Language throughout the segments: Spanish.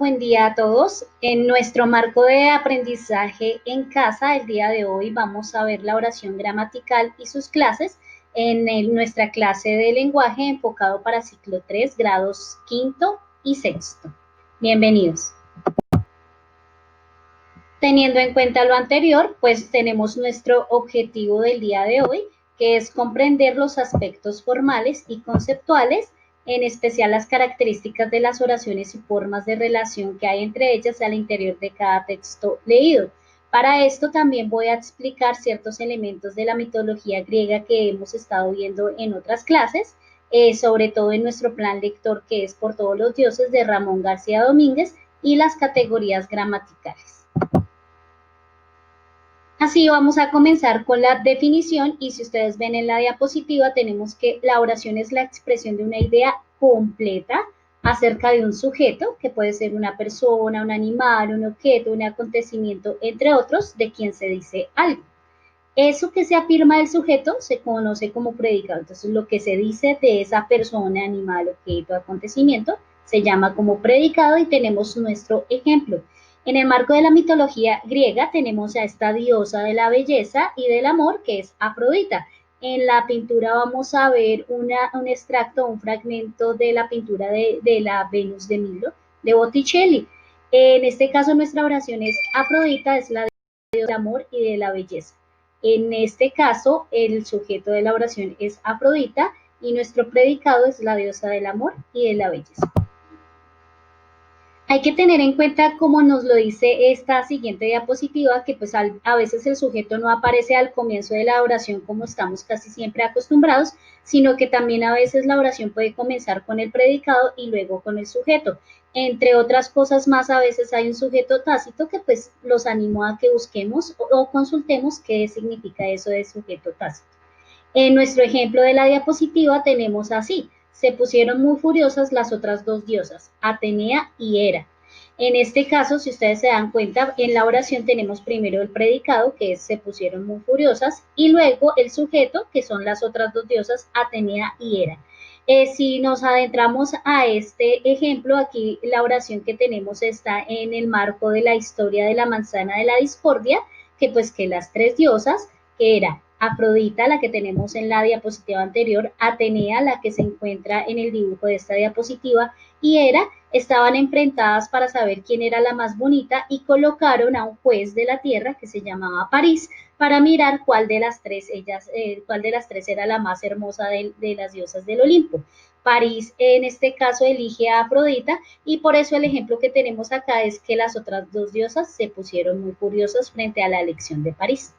Buen día a todos. En nuestro marco de aprendizaje en casa, el día de hoy vamos a ver la oración gramatical y sus clases en nuestra clase de lenguaje enfocado para ciclo 3, grados quinto y sexto. Bienvenidos. Teniendo en cuenta lo anterior, pues tenemos nuestro objetivo del día de hoy, que es comprender los aspectos formales y conceptuales, en especial las características de las oraciones y formas de relación que hay entre ellas al interior de cada texto leído. Para esto también voy a explicar ciertos elementos de la mitología griega que hemos estado viendo en otras clases, sobre todo en nuestro plan lector que es Por todos los dioses de Ramón García Domínguez y las categorías gramaticales. Así vamos a comenzar con la definición y si ustedes ven en la diapositiva tenemos que la oración es la expresión de una idea completa acerca de un sujeto, que puede ser una persona, un animal, un objeto, un acontecimiento, entre otros, de quien se dice algo. Eso que se afirma del sujeto se conoce como predicado. Entonces, lo que se dice de esa persona, animal, objeto, acontecimiento, se llama como predicado y tenemos nuestro ejemplo. En el marco de la mitología griega tenemos a esta diosa de la belleza y del amor que es Afrodita. En la pintura vamos a ver un extracto, un fragmento de la pintura de la Venus de Milo de Botticelli. En este caso nuestra oración es Afrodita es la diosa del amor y de la belleza. En este caso el sujeto de la oración es Afrodita y nuestro predicado es la diosa del amor y de la belleza. Hay que tener en cuenta, como nos lo dice esta siguiente diapositiva, que pues a veces el sujeto no aparece al comienzo de la oración como estamos casi siempre acostumbrados, sino que también a veces la oración puede comenzar con el predicado y luego con el sujeto. Entre otras cosas más, a veces hay un sujeto tácito que pues los animo a que busquemos o consultemos qué significa eso de sujeto tácito. En nuestro ejemplo de la diapositiva tenemos así: se pusieron muy furiosas las otras dos diosas, Atenea y Hera. En este caso, si ustedes se dan cuenta, en la oración tenemos primero el predicado, que es se pusieron muy furiosas, y luego el sujeto, que son las otras dos diosas, Atenea y Hera. Si nos adentramos a este ejemplo, aquí la oración que tenemos está en el marco de la historia de la manzana de la discordia, que pues que las tres diosas, que era Afrodita, la que tenemos en la diapositiva anterior, Atenea, la que se encuentra en el dibujo de esta diapositiva, y Hera, estaban enfrentadas para saber quién era la más bonita y colocaron a un juez de la tierra que se llamaba París para mirar cuál de las tres era la más hermosa de las diosas del Olimpo. París en este caso elige a Afrodita y por eso el ejemplo que tenemos acá es que las otras dos diosas se pusieron muy furiosas frente a la elección de París.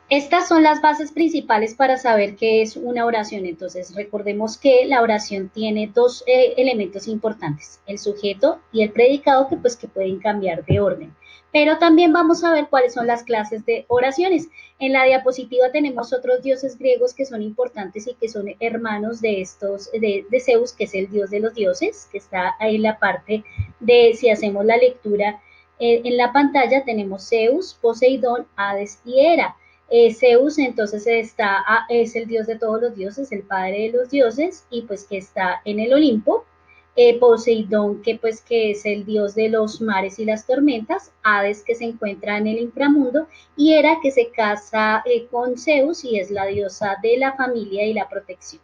Estas son las bases principales para saber qué es una oración. Entonces, recordemos que la oración tiene dos elementos importantes, el sujeto y el predicado, que pueden cambiar de orden. Pero también vamos a ver cuáles son las clases de oraciones. En la diapositiva tenemos otros dioses griegos que son importantes y que son hermanos de Zeus, que es el dios de los dioses, que está ahí en la parte de, si hacemos la lectura en la pantalla, tenemos Zeus, Poseidón, Hades y Hera. Zeus entonces es el dios de todos los dioses, el padre de los dioses y pues que está en el Olimpo. Poseidón que es el dios de los mares y las tormentas, Hades que se encuentra en el inframundo y Hera que se casa con Zeus y es la diosa de la familia y la protección.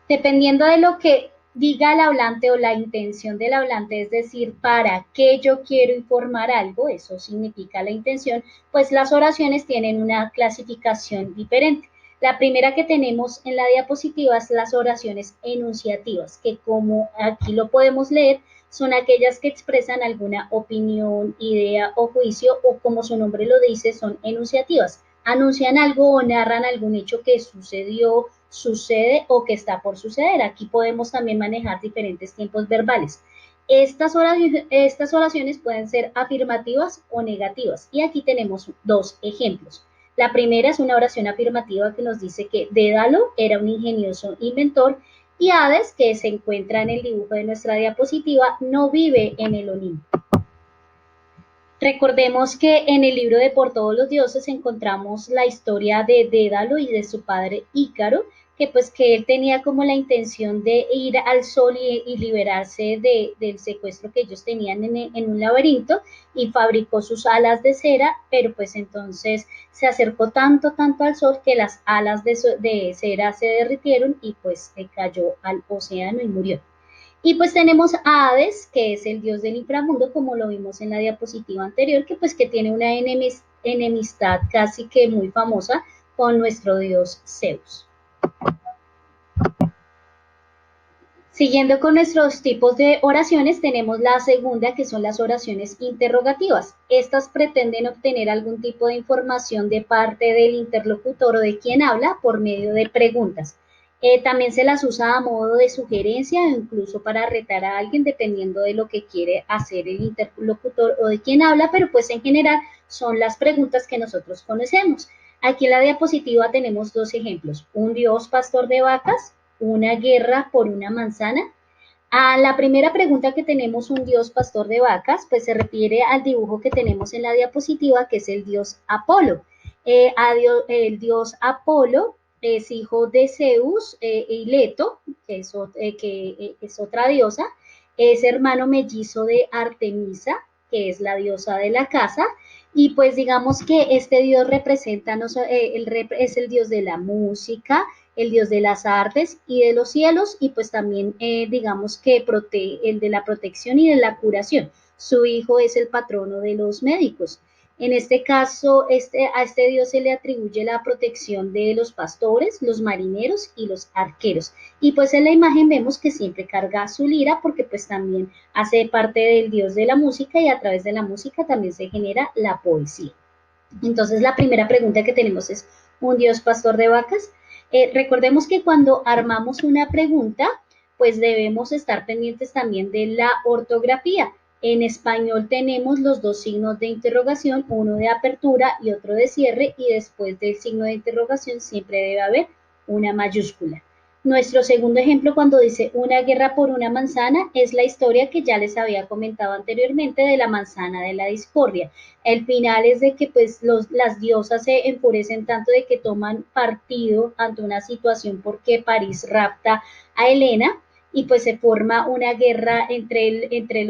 Dependiendo de lo que diga el hablante o la intención del hablante, es decir, para qué yo quiero informar algo, eso significa la intención, pues las oraciones tienen una clasificación diferente. La primera que tenemos en la diapositiva es las oraciones enunciativas, que como aquí lo podemos leer, son aquellas que expresan alguna opinión, idea o juicio, o como su nombre lo dice, son enunciativas. Anuncian algo o narran algún hecho que sucedió, sucede o que está por suceder. Aquí podemos también manejar diferentes tiempos verbales. Estas oraciones pueden ser afirmativas o negativas y aquí tenemos dos ejemplos. La primera es una oración afirmativa que nos dice que Dédalo era un ingenioso inventor y Hades, que se encuentra en el dibujo de nuestra diapositiva, no vive en el Olimpo. Recordemos que en el libro de Por todos los dioses encontramos la historia de Dédalo y de su padre Ícaro, que pues que él tenía como la intención de ir al sol y liberarse del secuestro que ellos tenían en un laberinto, y fabricó sus alas de cera, pero pues entonces se acercó tanto, tanto al sol que las alas de cera se derritieron y pues cayó al océano y murió. Y pues tenemos a Hades, que es el dios del inframundo, como lo vimos en la diapositiva anterior, que pues que tiene una enemistad casi que muy famosa con nuestro dios Zeus. Siguiendo con nuestros tipos de oraciones, tenemos la segunda, que son las oraciones interrogativas. Estas pretenden obtener algún tipo de información de parte del interlocutor o de quien habla por medio de preguntas. También se las usa a modo de sugerencia o incluso para retar a alguien dependiendo de lo que quiere hacer el interlocutor o de quien habla, pero pues en general son las preguntas que nosotros conocemos. Aquí en la diapositiva tenemos dos ejemplos: un dios pastor de vacas, una guerra por una manzana. A la primera pregunta que tenemos, un dios pastor de vacas, pues se refiere al dibujo que tenemos en la diapositiva, que es el dios Apolo. El dios Apolo es hijo de Zeus y Leto, que es otra diosa, es hermano mellizo de Artemisa, que es la diosa de la casa, y pues digamos que este dios representa, no, es el dios de la música, el dios de las artes y de los cielos, y pues también digamos que el de la protección y de la curación. Su hijo es el patrono de los médicos. En este caso, a este dios se le atribuye la protección de los pastores, los marineros y los arqueros. Y pues en la imagen vemos que siempre carga su lira, porque pues también hace parte del dios de la música, y a través de la música también se genera la poesía. Entonces la primera pregunta que tenemos es: ¿un dios pastor de vacas? Recordemos que cuando armamos una pregunta, pues debemos estar pendientes también de la ortografía. En español tenemos los dos signos de interrogación, uno de apertura y otro de cierre, y después del signo de interrogación siempre debe haber una mayúscula. Nuestro segundo ejemplo, cuando dice una guerra por una manzana, es la historia que ya les había comentado anteriormente de la manzana de la discordia. El final es de que pues las diosas se enfurecen tanto de que toman partido ante una situación porque París rapta a Helena, y pues se forma una guerra entre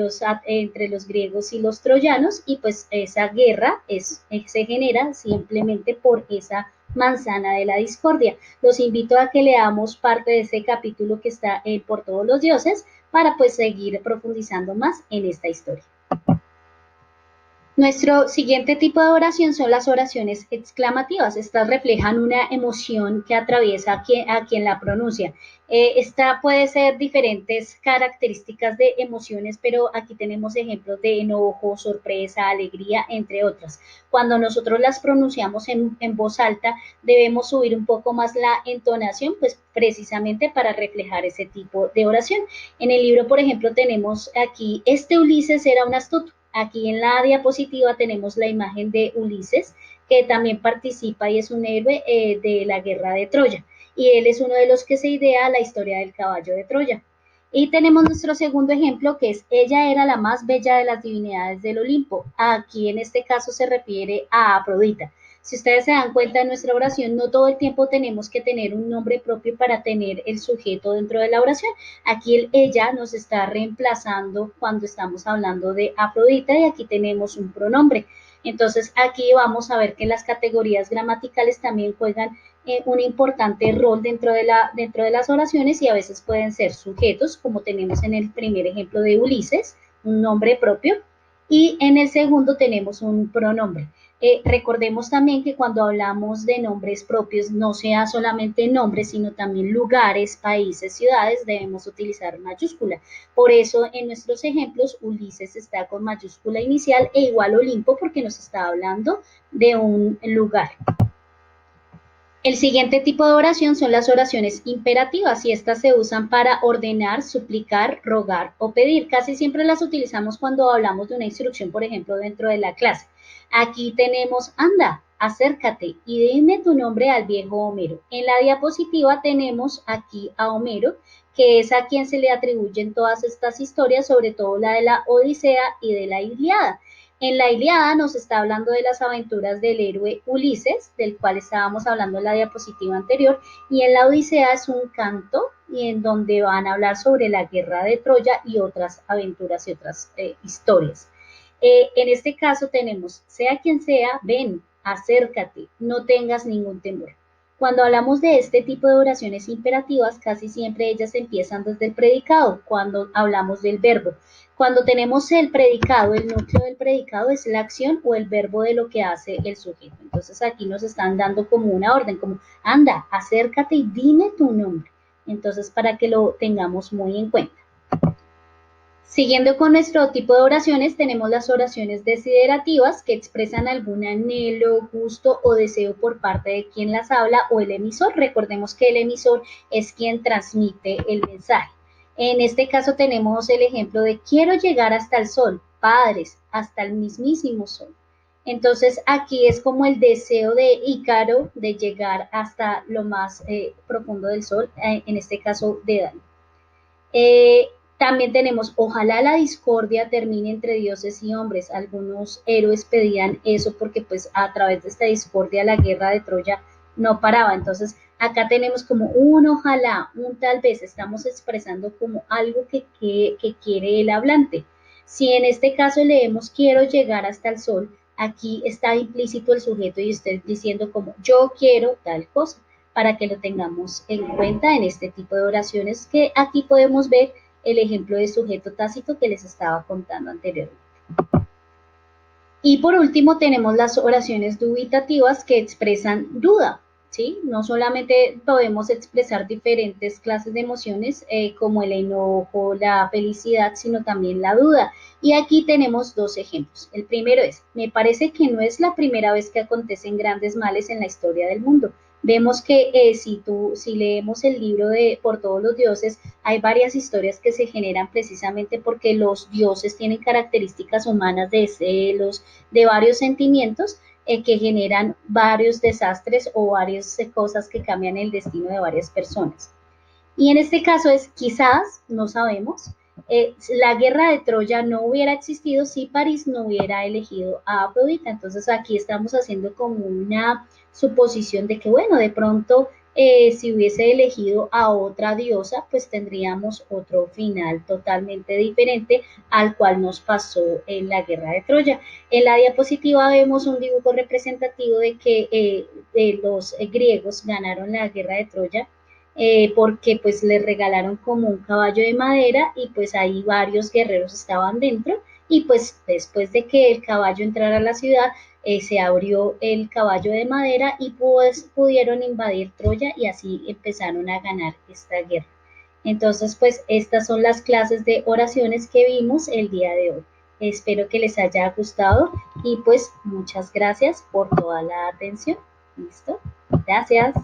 los griegos y los troyanos, y pues esa guerra se genera simplemente por esa manzana de la discordia. Los invito a que leamos parte de ese capítulo que está por todos los dioses, para pues seguir profundizando más en esta historia. Nuestro siguiente tipo de oración son las oraciones exclamativas. Estas reflejan una emoción que atraviesa a quien la pronuncia. Esta puede ser diferentes características de emociones, pero aquí tenemos ejemplos de enojo, sorpresa, alegría, entre otras. Cuando nosotros las pronunciamos en voz alta, debemos subir un poco más la entonación, pues precisamente para reflejar ese tipo de oración. En el libro, por ejemplo, tenemos aquí: este Ulises era un astuto. Aquí en la diapositiva tenemos la imagen de Ulises, que también participa y es un héroe de la guerra de Troya. Y él es uno de los que se idea la historia del caballo de Troya. Y tenemos nuestro segundo ejemplo, que es: ella era la más bella de las divinidades del Olimpo. Aquí en este caso se refiere a Afrodita. Si ustedes se dan cuenta, en nuestra oración no todo el tiempo tenemos que tener un nombre propio para tener el sujeto dentro de la oración. Aquí el ella nos está reemplazando cuando estamos hablando de Afrodita, y aquí tenemos un pronombre. Entonces aquí vamos a ver que las categorías gramaticales también juegan un importante rol dentro de las oraciones, y a veces pueden ser sujetos, como tenemos en el primer ejemplo de Ulises, un nombre propio, y en el segundo tenemos un pronombre. Recordemos también que cuando hablamos de nombres propios, no sea solamente nombres, sino también lugares, países, ciudades, debemos utilizar mayúscula. Por eso en nuestros ejemplos Ulises está con mayúscula inicial, e igual Olimpo, porque nos está hablando de un lugar. El siguiente tipo de oración son las oraciones imperativas, y estas se usan para ordenar, suplicar, rogar o pedir. Casi siempre las utilizamos cuando hablamos de una instrucción, por ejemplo, dentro de la clase. Aquí tenemos: anda, acércate y dime tu nombre al viejo Homero. En la diapositiva tenemos aquí a Homero, que es a quien se le atribuyen todas estas historias, sobre todo la de la Odisea y de la Ilíada. En la Ilíada nos está hablando de las aventuras del héroe Ulises, del cual estábamos hablando en la diapositiva anterior, y en la Odisea es un canto y en donde van a hablar sobre la guerra de Troya y otras aventuras y otras historias. En este caso tenemos, sea quien sea, ven, acércate, no tengas ningún temor. Cuando hablamos de este tipo de oraciones imperativas, casi siempre ellas empiezan desde el predicado, cuando hablamos del verbo. Cuando tenemos el predicado, el núcleo del predicado es la acción o el verbo de lo que hace el sujeto. Entonces aquí nos están dando como una orden, como anda, acércate y dime tu nombre. Entonces para que lo tengamos muy en cuenta. Siguiendo con nuestro tipo de oraciones, tenemos las oraciones desiderativas que expresan algún anhelo, gusto o deseo por parte de quien las habla o el emisor. Recordemos que el emisor es quien transmite el mensaje. En este caso tenemos el ejemplo de quiero llegar hasta el sol, padres, hasta el mismísimo sol. Entonces aquí es como el deseo de Ícaro de llegar hasta lo más profundo del sol, en este caso de Dani. También tenemos, ojalá la discordia termine entre dioses y hombres. Algunos héroes pedían eso porque pues a través de esta discordia la guerra de Troya no paraba. Entonces acá tenemos como un ojalá, un tal vez, estamos expresando como algo que quiere el hablante. Si en este caso leemos quiero llegar hasta el sol, aquí está implícito el sujeto y usted diciendo como yo quiero tal cosa, para que lo tengamos en cuenta en este tipo de oraciones que aquí podemos ver el ejemplo de sujeto tácito que les estaba contando anteriormente. Y por último tenemos las oraciones dubitativas que expresan duda, ¿sí? No solamente podemos expresar diferentes clases de emociones como el enojo, la felicidad, sino también la duda. Y aquí tenemos dos ejemplos. El primero es, me parece que no es la primera vez que acontecen grandes males en la historia del mundo. Vemos que si leemos el libro de Por todos los dioses, hay varias historias que se generan precisamente porque los dioses tienen características humanas de celos, de varios sentimientos que generan varios desastres o varias cosas que cambian el destino de varias personas. Y en este caso es quizás, no sabemos, la guerra de Troya no hubiera existido si París no hubiera elegido a Afrodita. Entonces aquí estamos haciendo como una suposición de que, bueno, de pronto si hubiese elegido a otra diosa, pues tendríamos otro final totalmente diferente al cual nos pasó en la guerra de Troya. En la diapositiva vemos un dibujo representativo de que los griegos ganaron la guerra de Troya porque pues les regalaron como un caballo de madera y pues ahí varios guerreros estaban dentro y pues después de que el caballo entrara a la ciudad se abrió el caballo de madera y pues pudieron invadir Troya y así empezaron a ganar esta guerra. Entonces pues estas son las clases de oraciones que vimos el día de hoy. Espero que les haya gustado y pues muchas gracias por toda la atención. ¿Listo? Gracias.